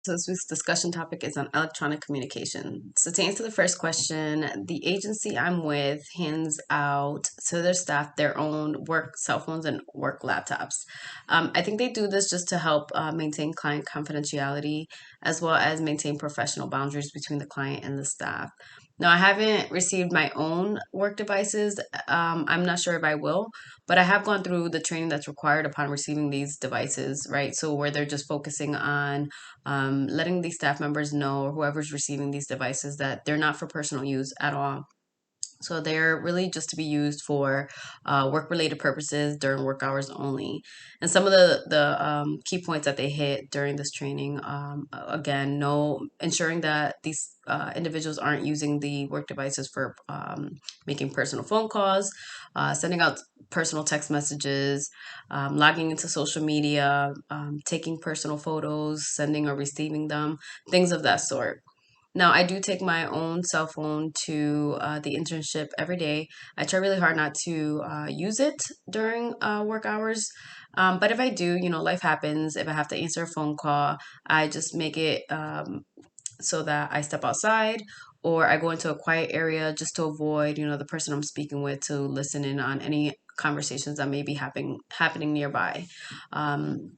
So this week's discussion topic is on electronic communication. So to answer the first question, the agency I'm with hands out to their staff their own work cell phones and work laptops. I think they do this just to help maintain client confidentiality as well as maintain professional boundaries between the client and the staff. Now, I haven't received my own work devices. I'm not sure if I will, but I have gone through the training that's required upon receiving these devices, right? So where they're just focusing on letting these staff members know or whoever's receiving these devices that they're not for personal use at all. So they're really just to be used for work-related purposes during work hours only. And some of the key points that they hit during this training, again, no ensuring that these individuals aren't using the work devices for making personal phone calls, sending out personal text messages, logging into social media, taking personal photos, sending or receiving them, things of that sort. Now, I do take my own cell phone to the internship every day. I try really hard not to use it during work hours. But if I do, life happens. If I have to answer a phone call, I just make it so that I step outside or I go into a quiet area just to avoid, the person I'm speaking with to listen in on any conversations that may be happening nearby. Um,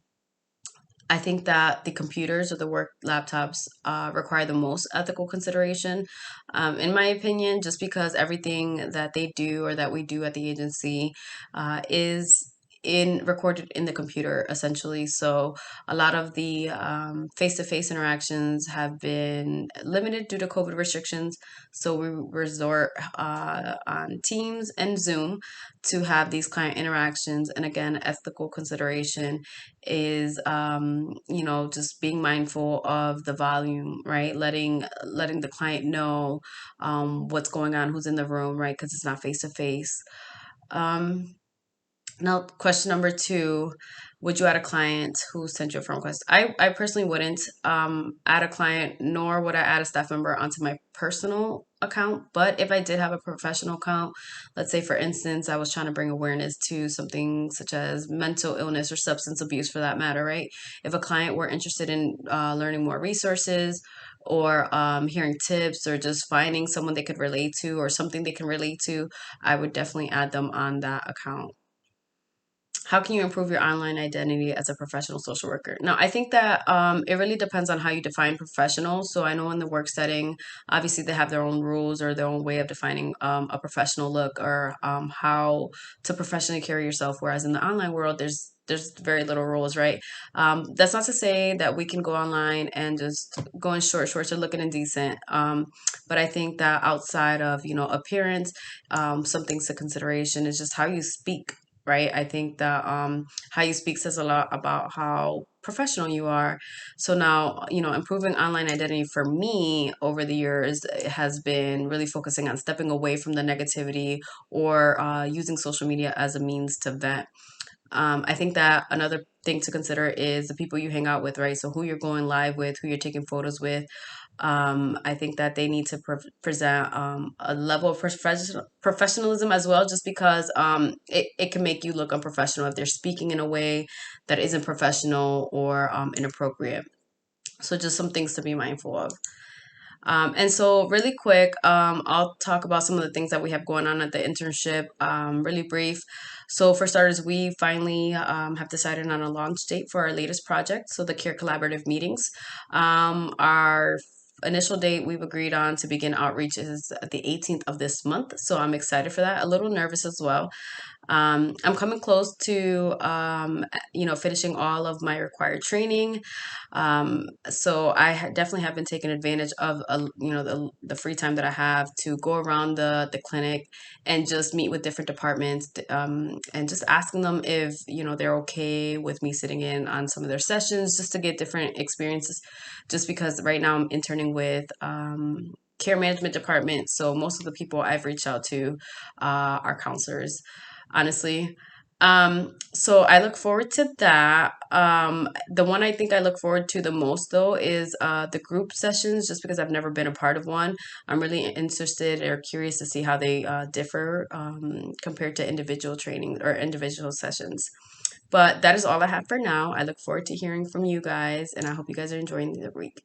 I think that the computers or the work laptops require the most ethical consideration, in my opinion, just because everything that they do or that we do at the agency is in recorded in the computer essentially. So a lot of the face-to-face interactions have been limited due to COVID restrictions. So we resort on Teams and Zoom to have these client interactions. And again, ethical consideration is just being mindful of the volume, right? Letting the client know what's going on, who's in the room, right? Because it's not face to face. Now, question number two, would you add a client who sent you a friend request? I personally wouldn't add a client, nor would I add a staff member onto my personal account. But if I did have a professional account, let's say for instance, I was trying to bring awareness to something such as mental illness or substance abuse for that matter, right? If a client were interested in learning more resources or hearing tips or just finding someone they could relate to or something they can relate to, I would definitely add them on that account. How can you improve your online identity as a professional social worker? Now, I think that it really depends on how you define professional. So I know in the work setting, obviously they have their own rules or their own way of defining a professional look or how to professionally carry yourself. Whereas in the online world, there's very little rules, right? That's not to say that we can go online and just go in short shorts or looking indecent. But I think that outside of appearance, some things to consideration is just how you speak, right? I think that how you speak says a lot about how professional you are. So now, improving online identity for me over the years has been really focusing on stepping away from the negativity or using social media as a means to vent. I think that another thing to consider is the people you hang out with, right? So who you're going live with, who you're taking photos with. I think that they need to present a level of professionalism as well, just because it can make you look unprofessional if they're speaking in a way that isn't professional or inappropriate. So just some things to be mindful of. And so, really quick, I'll talk about some of the things that we have going on at the internship, really brief. So, for starters, we finally have decided on a launch date for our latest project, so the CARE Collaborative meetings. Our initial date we've agreed on to begin outreach is the 18th of this month, so I'm excited for that. A little nervous as well. I'm coming close to, finishing all of my required training. So definitely have been taking advantage of, the free time that I have to go around the clinic and just meet with different departments, and just asking them if, they're okay with me sitting in on some of their sessions just to get different experiences. Just because right now I'm interning with, care management department. So most of the people I've reached out to, are counselors, honestly. So I look forward to that. The one I think I look forward to the most though is the group sessions, just because I've never been a part of one. I'm really interested or curious to see how they differ compared to individual training or individual sessions. But that is all I have for now. I look forward to hearing from you guys, and I hope you guys are enjoying the week.